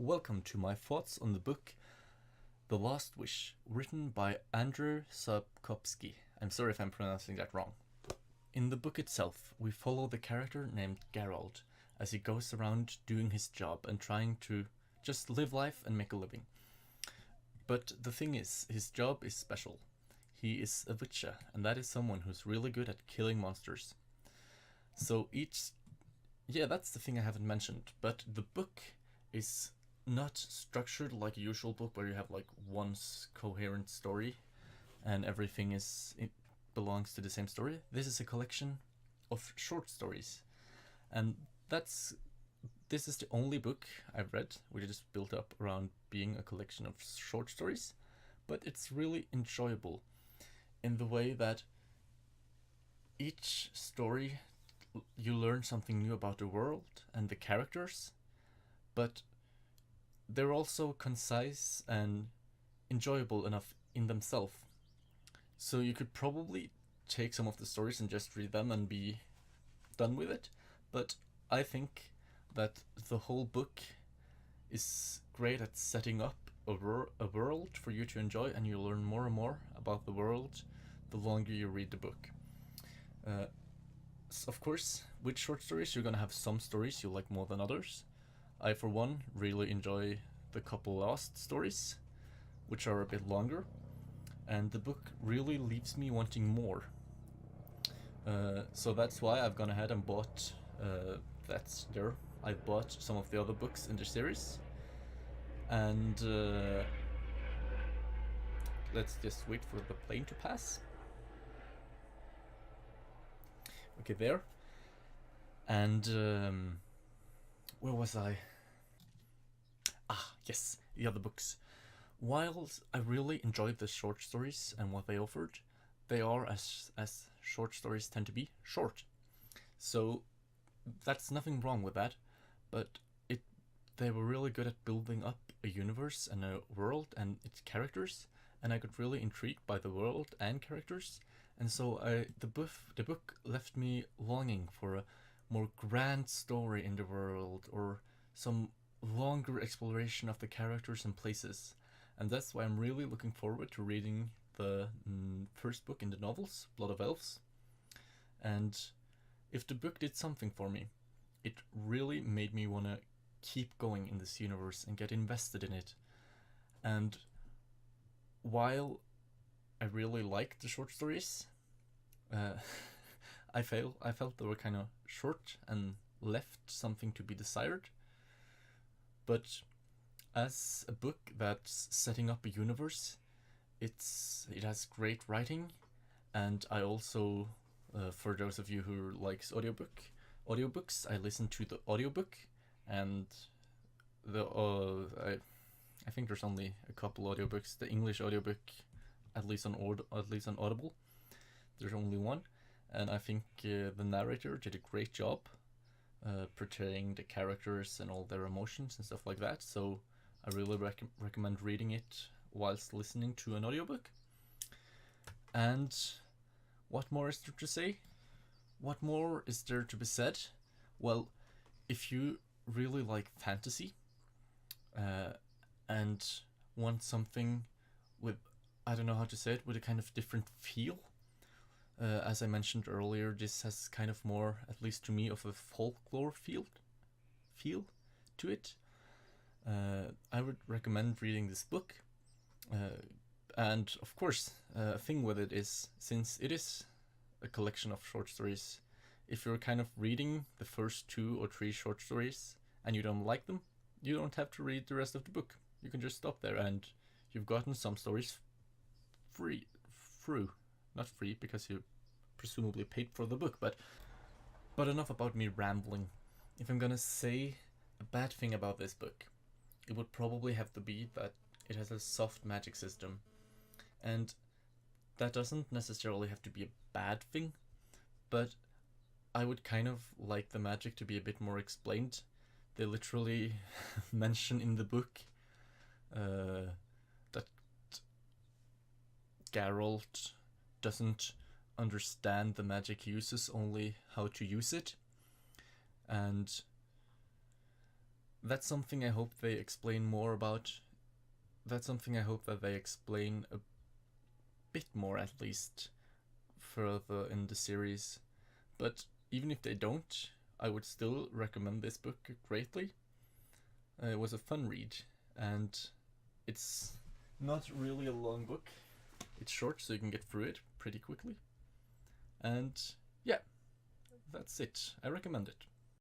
Welcome to my thoughts on the book The Last Wish, written by Andrzej Sapkowski. I'm sorry if I'm pronouncing that wrong. In the book itself, we follow the character named Geralt as he goes around doing his job and trying to just live life and make a living. But the thing is, his job is special. He is a witcher, and that is someone who's really good at killing monsters. So that's the thing I haven't mentioned, but the book is not structured like a usual book where you have like one coherent story and it belongs to the same story. This is a collection of short stories, and this is the only book I've read which is built up around being a collection of short stories, but it's really enjoyable in the way that each story you learn something new about the world and the characters, but they're also concise and enjoyable enough in themselves. So you could probably take some of the stories and just read them and be done with it, but I think that the whole book is great at setting up a world for you to enjoy, and you learn more and more about the world the longer you read the book. Of course, with short stories, you're gonna have some stories you like more than others. I, for one, really enjoy the couple last stories, which are a bit longer, and the book really leaves me wanting more. So that's why I've gone ahead and bought. I bought some of the other books in the series, and let's just wait for the plane to pass. Okay, there. And where was I? Yes, the other books. While I really enjoyed the short stories and what they offered, they are, as short stories tend to be, short. So that's nothing wrong with that, but they were really good at building up a universe and a world and its characters, and I got really intrigued by the world and characters, and so the book left me longing for a more grand story in the world, or some longer exploration of the characters and places. And that's why I'm really looking forward to reading the first book in the novels, Blood of Elves. And if the book did something for me, it really made me want to keep going in this universe and get invested in it. And while I really liked the short stories, I felt they were kind of short and left something to be desired. But as a book that's setting up a universe, it has great writing, and I also, for those of you who likes audiobooks, I listen to the audiobook, and I think there's only a couple audiobooks. The English audiobook, at least on Audible, there's only one, and I think the narrator did a great job portraying the characters and all their emotions and stuff like that. So I really recommend reading it whilst listening to an audiobook. And what more is there to say? What more is there to be said? Well, if you really like fantasy and want something with, I don't know how to say it, with a kind of different feel, as I mentioned earlier, this has kind of more, at least to me, of a folklore feel to it. I would recommend reading this book. And of course, a thing with it is, since it is a collection of short stories, if you're kind of reading the first 2 or 3 short stories and you don't like them, you don't have to read the rest of the book. You can just stop there, and you've gotten some stories through. Not free, because you presumably paid for the book, but enough about me rambling. If I'm gonna say a bad thing about this book, it would probably have to be that it has a soft magic system. And that doesn't necessarily have to be a bad thing, but I would kind of like the magic to be a bit more explained. They literally mention in the book that Geralt doesn't understand the magic he uses, only how to use it. And that's something I hope they explain more about. That's something I hope that they explain a bit more, at least, further in the series. But even if they don't, I would still recommend this book greatly. It was a fun read, and it's not really a long book. It's short, so you can get through it pretty quickly. And yeah, that's it. I recommend it.